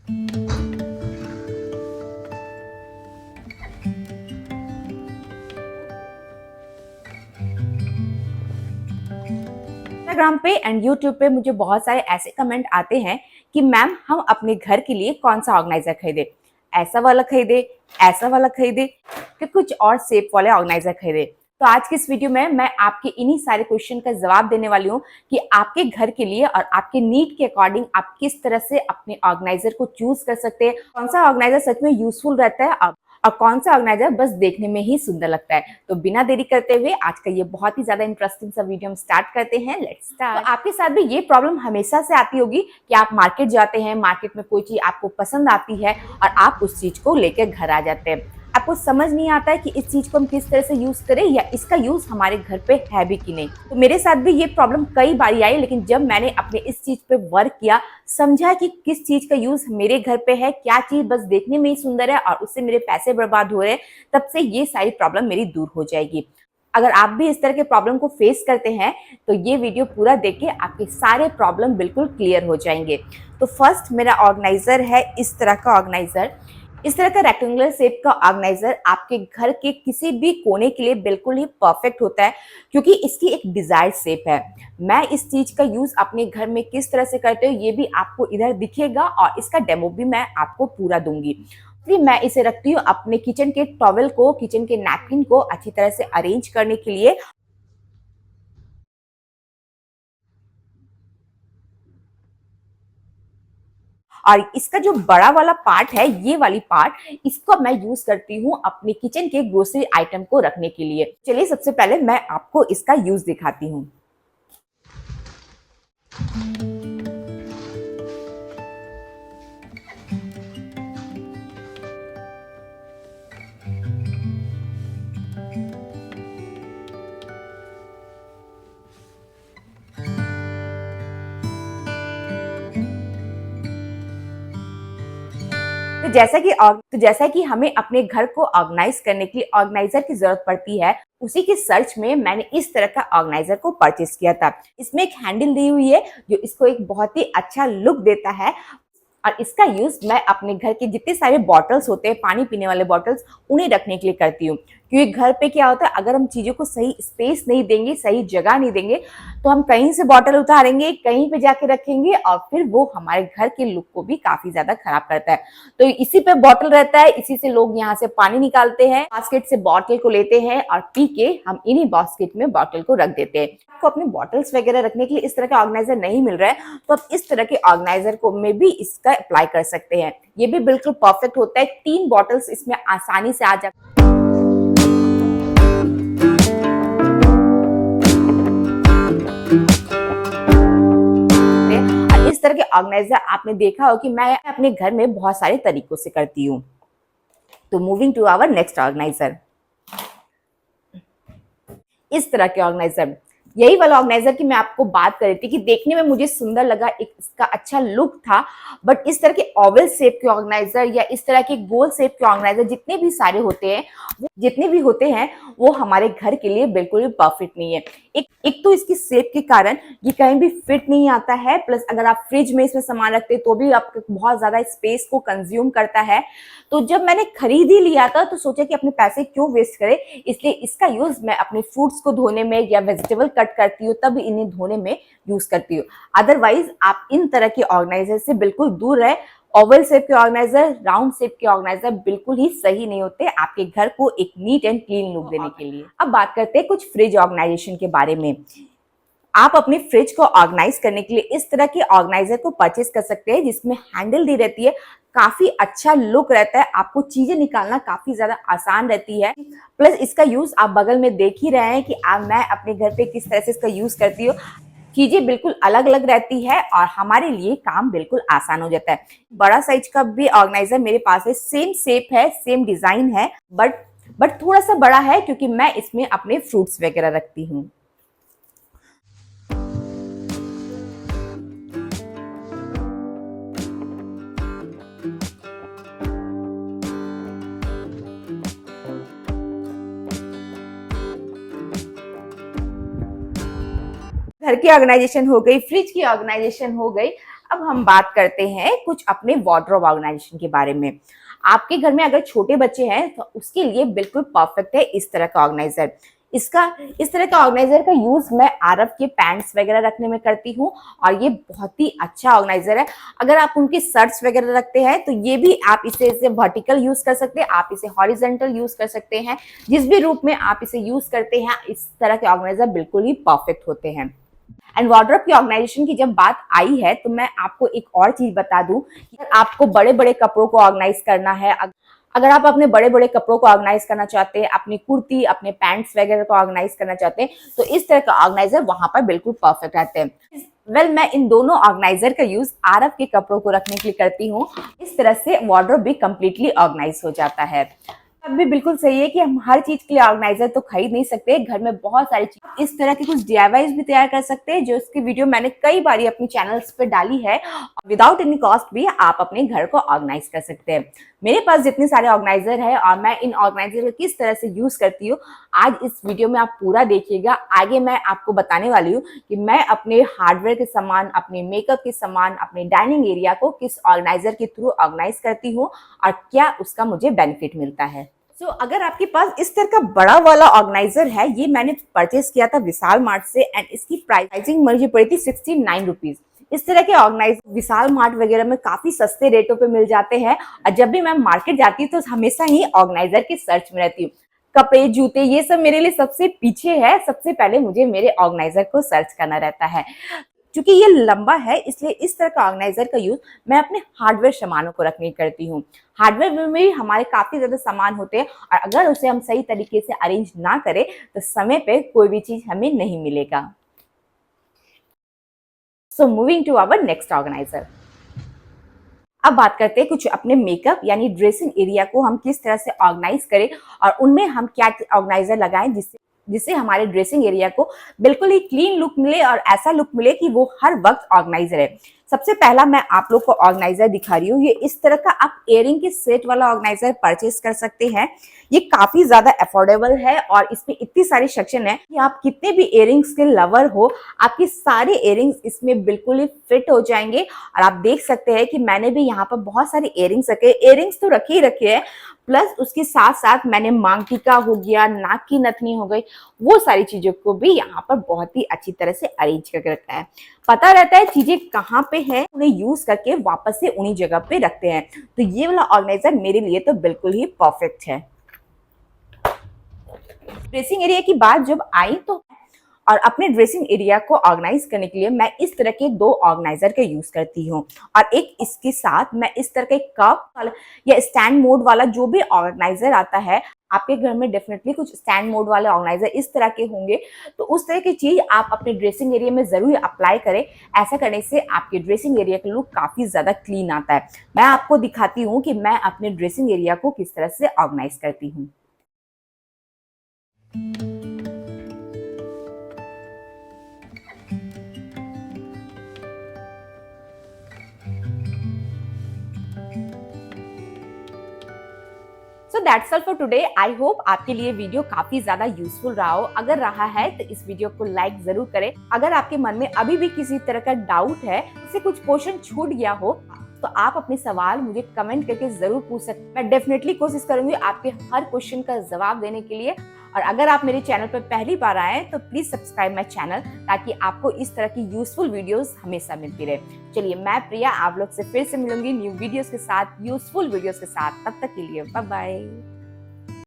Instagram पे and YouTube पे मुझे बहुत सारे ऐसे कमेंट आते हैं कि मैम हम अपने घर के लिए कौन सा ऑर्गेनाइजर खरीदे, ऐसा वाला खरीदे, ऐसा वाला खरीदे कि कुछ और शेप वाले ऑर्गेनाइजर खरीदे। तो आज की इस वीडियो में मैं आपके इन्हीं सारे क्वेश्चन का जवाब देने वाली हूँ कि आपके घर के लिए और आपके नीड के अकॉर्डिंग आप किस तरह से अपने ऑर्गेनाइजर को चूज कर सकते हैं, कौन सा ऑर्गेनाइजर सच में यूजफुल रहता है और कौन सा ऑर्गेनाइजर बस देखने में ही सुंदर लगता है। तो बिना देरी करते हुए आज का ये बहुत ही ज्यादा इंटरेस्टिंग सा वीडियो हम स्टार्ट करते हैं। Let's start. तो आपके साथ भी ये प्रॉब्लम हमेशा से आती होगी कि आप मार्केट जाते हैं, मार्केट में कोई चीज आपको पसंद आती है और आप उस चीज को लेकर घर आ जाते हैं। आपको समझ नहीं आता है कि इस चीज को हम किस तरह से यूज करें या इसका यूज हमारे घर पे है भी कि नहीं। तो मेरे साथ भी ये प्रॉब्लम कई बार आई, लेकिन जब मैंने अपने इस चीज पे वर्क किया, समझा कि किस चीज का यूज मेरे घर पे है, क्या चीज बस देखने में ही सुंदर है और उससे मेरे पैसे बर्बाद हो रहे हैं, तब से ये सारी प्रॉब्लम मेरी दूर हो जाएगी। अगर आप भी इस तरह के प्रॉब्लम को फेस करते हैं तो ये वीडियो पूरा देख के आपके सारे प्रॉब्लम बिल्कुल क्लियर हो जाएंगे। तो फर्स्ट मेरा ऑर्गेनाइजर है इस तरह का ऑर्गेनाइजर। इस तरह का रेक्टेंगुलर शेप का ऑर्गेनाइजर आपके घर के किसी भी कोने के लिए बिल्कुल ही परफेक्ट होता है, क्योंकि इसकी एक डिजायर्ड शेप है। मैं इस चीज का यूज अपने घर में किस तरह से करते हो ये भी आपको इधर दिखेगा और इसका डेमो भी मैं आपको पूरा दूंगी। फिर मैं इसे रखती हूँ अपने किचन के टॉवेल को, किचन के नैपकिन को अच्छी तरह से अरेंज करने के लिए। और इसका जो बड़ा वाला पार्ट है, ये वाली पार्ट, इसको मैं यूज करती हूँ अपने किचन के ग्रोसरी आइटम को रखने के लिए। चलिए सबसे पहले मैं आपको इसका यूज दिखाती हूँ। तो जैसा कि हमें अपने घर को ऑर्गेनाइज करने के लिए ऑर्गेनाइजर की जरूरत पड़ती है, उसी के सर्च में मैंने इस तरह का ऑर्गेनाइजर को परचेज किया था। इसमें एक हैंडल दी हुई है जो इसको एक बहुत ही अच्छा लुक देता है और इसका यूज मैं अपने घर के जितने सारे बॉटल्स होते हैं, पानी पीने वाले बॉटल्स, उन्हें रखने के लिए करती हूँ। क्योंकि घर पे क्या होता है, अगर हम चीजों को सही स्पेस नहीं देंगे, सही जगह नहीं देंगे, तो हम कहीं से बॉटल उतारेंगे, कहीं पे जाके रखेंगे और फिर वो हमारे घर के लुक को भी काफी ज्यादा खराब करता है। तो इसी पे बॉटल रहता है, इसी से लोग यहाँ से पानी निकालते हैं, बास्केट से बॉटल को लेते हैं और पी के हम इन्हीं बास्केट में बॉटल को रख देते हैं। आपको अपने बॉटल्स वगैरह रखने के लिए इस तरह का ऑर्गेनाइजर नहीं मिल रहा है तो आप इस तरह के ऑर्गेनाइजर को में भी इसका अप्लाई कर सकते हैं। ये भी बिल्कुल परफेक्ट होता है। 3 बॉटल्स इसमें आसानी से आ जाते हैं। इस तरह के ऑर्गेनाइजर आपने देखा हो कि मैं अपने घर में बहुत सारे तरीकों से करती हूँ। तो moving to our next organiser, इस तरह के ऑर्गेनाइजर, यही वाला ऑर्गेनाइजर की मैं आपको बात कर रही थी कि देखने में मुझे सुंदर लगा, एक इसका अच्छा लुक था। बट इस तरह के ओवल शेप के ऑर्गेनाइजर या इस तरह के गोल शेप के ऑर्गेनाइजर जितने भी सारे होते हैं, जितने भी होते हैं, वो हमारे घर के लिए बिल्कुल भी परफेक्ट नहीं है। एक तो इसकी शेप के कारण ये कहीं भी फिट नहीं आता है, प्लस अगर आप फ्रिज में इसमें सामान रखते हैं तो भी आपको बहुत ज्यादा स्पेस को कंज्यूम करता है। तो जब मैंने खरीद ही लिया था तो सोचा कि अपने पैसे क्यों वेस्ट करें, इसलिए इसका यूज मैं अपने फ्रूट्स को धोने में या वेजिटेबल कट करती हूँ तब इन्हें धोने में यूज करती हूँ। अदरवाइज आप इन तरह के ऑर्गेनाइजर से बिल्कुल दूर रहे। ओवल शेप के ऑर्गेनाइजर, राउंड शेप के ऑर्गेनाइजर बिल्कुल ही सही नहीं होते आपके घर को एक नीट एंड क्लीन लुक देने के लिए। अब बात करते हैं कुछ फ्रिज ऑर्गेनाइजेशन के बारे में। आप अपने फ्रिज को ऑर्गेनाइज करने के लिए इस तरह के ऑर्गेनाइजर को परचेज कर सकते हैं जिसमें हैंडल दी रहती है, काफी अच्छा लुक रहता है, आपको चीजें निकालना काफी ज्यादा आसान रहती है। प्लस इसका यूज आप बगल में देख ही रहे हैं कि मैं अपने घर पे किस तरह से इसका यूज करती हूँ। चीजें बिल्कुल अलग अलग रहती है और हमारे लिए काम बिल्कुल आसान हो जाता है। बड़ा साइज का भी ऑर्गेनाइजर मेरे पास है, सेम शेप है, सेम डिजाइन है, बट थोड़ा सा बड़ा है क्योंकि मैं इसमें अपने फ्रूट्स वगैरह रखती हूँ। घर की ऑर्गेनाइजेशन हो गई, फ्रिज की ऑर्गेनाइजेशन हो गई। अब हम बात करते हैं कुछ अपने वार्डरोब ऑर्गेनाइजेशन के बारे में। आपके घर में अगर छोटे बच्चे हैं तो उसके लिए बिल्कुल परफेक्ट है इस तरह का ऑर्गेनाइजर। इसका इस तरह का ऑर्गेनाइजर का यूज मैं आरव के पैंट्स वगैरह रखने में करती हूँ और ये बहुत ही अच्छा ऑर्गेनाइजर है। अगर आप उनके शर्ट्स वगैरह रखते हैं तो ये भी आप इसे वर्टिकल यूज कर सकते हैं, आप इसे हॉरिजेंटल यूज कर सकते हैं। जिस भी रूप में आप इसे यूज करते हैं इस तरह के ऑर्गेनाइजर बिल्कुल ही परफेक्ट होते हैं। एंड वार्डरोब की ऑर्गेनाइजेशन की जब बात आई है तो मैं आपको एक और चीज बता दूं कि आपको बड़े बड़े कपड़ों को ऑर्गेनाइज करना है, अगर आप अपने बड़े बड़े कपड़ों को ऑर्गेनाइज करना चाहते हैं, अपनी कुर्ती, अपने पैंट्स वगैरह को ऑर्गेनाइज करना चाहते हैं तो इस तरह का ऑर्गेनाइजर वहां पर बिल्कुल परफेक्ट रहते हैं। मैं इन दोनों ऑर्गेनाइजर का यूज आरव के कपड़ों को रखने के लिए करती हूँ। इस तरह से वार्डरोब भी कंप्लीटली ऑर्गेनाइज हो जाता है। अब भी बिल्कुल सही है कि हम हर चीज के लिए ऑर्गेनाइजर तो खरीद नहीं सकते, घर में बहुत सारी चीज इस तरह के कुछ डीआईवाईज भी तैयार कर सकते हैं, जो इसकी वीडियो मैंने कई बार अपनी चैनल्स पे डाली है। विदाउट एनी कॉस्ट भी आप अपने घर को ऑर्गेनाइज कर सकते हैं। मेरे पास जितने सारे ऑर्गेनाइजर है और मैं इन ऑर्गेनाइजर को किस तरह से यूज करती हूँ आज इस वीडियो में आप पूरा देखिएगा। आगे मैं आपको बताने वाली हूँ कि मैं अपने हार्डवेयर के सामान, अपने मेकअप के सामान, अपने डाइनिंग एरिया को किस ऑर्गेनाइजर के थ्रू ऑर्गेनाइज करती हूँ और क्या उसका मुझे बेनिफिट मिलता है। अगर आपके पास इस तरह का बड़ा वाला ऑर्गेनाइजर है, ये मैंने परचेज किया था विशाल मार्ट से एंड इसकी प्राइसिंग मुझे पड़ी थी 69 रुपीज। इस तरह के ऑर्गेनाइजर विशाल मार्ट वगैरह में काफी सस्ते रेटों पे मिल जाते हैं और जब भी मैं मार्केट जाती हूँ तो हमेशा ही ऑर्गेनाइजर की सर्च में रहती हूँ। कपड़े, जूते, ये सब मेरे लिए सबसे पीछे है, सबसे पहले मुझे मेरे ऑर्गेनाइजर को सर्च करना रहता है। क्योंकि ये लंबा है इसलिए इस तरह का ऑर्गेनाइजर का यूज मैं अपने हार्डवेयर सामानों को रखने करती हूँ। हार्डवेयर में भी हमारे काफी ज्यादा सामान होते हैं और अगर उसे हम सही तरीके से अरेंज ना करें तो समय पे कोई भी चीज हमें नहीं मिलेगा। So moving to our next organiser. अब बात करते हैं कुछ अपने मेकअप यानी ड्रेसिंग एरिया को हम किस तरह से ऑर्गेनाइज करें और उनमें हम क्या ऑर्गेनाइजर लगाएं जिससे हमारे ड्रेसिंग एरिया को बिल्कुल ही क्लीन लुक मिले और ऐसा लुक मिले कि वो हर वक्त ऑर्गेनाइज रहे। सबसे पहला मैं आप लोग को ऑर्गेनाइजर दिखा रही हूँ। ये इस तरह का आप इयरिंग के सेट वाला ऑर्गेनाइजर परचेज कर सकते हैं। ये काफी ज्यादा अफोर्डेबल है और इसमें इतनी सारी सेक्शन है कि आप कितने भी इयरिंग्स के लवर हो आपके सारे इयरिंग्स इसमें बिल्कुल ही फिट हो जाएंगे। और आप देख सकते हैं कि मैंने भी यहाँ पर बहुत सारे इयरिंग्स रखे, इयरिंग्स तो रखे ही रखे हैं, प्लस उसके साथ साथ मैंने मांग टीका हो गया, नाक की नथनी हो गई, वो सारी चीजों को भी यहाँ पर बहुत ही अच्छी तरह से अरेंज करके रखा है। पता रहता है चीजें कहाँ पे है, उन्हें यूज करके वापस से उन्हीं जगह पे रखते हैं। तो ये वाला ऑर्गेनाइजर मेरे लिए तो बिल्कुल ही परफेक्ट है। ड्रेसिंग एरिया की बात जब आई तो और अपने ड्रेसिंग एरिया को ऑर्गेनाइज करने के लिए मैं इस तरह के दो ऑर्गेनाइजर का यूज करती हूँ और एक इसके साथ मैं इस तरह के कप वाला या स्टैंड मोड वाला जो भी ऑर्गेनाइजर आता है, आपके घर में डेफिनेटली कुछ स्टैंड मोड वाले ऑर्गेनाइजर इस तरह के होंगे, तो उस तरह की चीज आप अपने ड्रेसिंग एरिया में जरूर अप्लाई करें। ऐसा करने से आपके ड्रेसिंग एरिया का लुक काफी ज्यादा क्लीन आता है। मैं आपको दिखाती हूँ कि मैं अपने ड्रेसिंग एरिया को किस तरह से ऑर्गेनाइज करती हूँ। So that's all for today. I hope आपके लिए वीडियो काफी ज्यादा यूजफुल रहा हो। अगर रहा है तो इस वीडियो को लाइक जरूर करें। अगर आपके मन में अभी भी किसी तरह का डाउट है, इससे कुछ पोर्शन छूट गया हो, तो आप अपने सवाल मुझे कमेंट करके जरूर पूछ सकते हैं। मैं डेफिनेटली कोशिश करूंगी आपके हर क्वेश्चन का जवाब देने के लिए। और अगर आप मेरे चैनल पर पहली बार आए तो प्लीज सब्सक्राइब माय चैनल ताकि आपको इस तरह की यूजफुल वीडियोस हमेशा मिलती रहे। चलिए, मैं प्रिया आप लोग से फिर से मिलूंगी न्यू वीडियोस के साथ, यूजफुल वीडियोस के साथ। तब तक के लिए बाय बाय।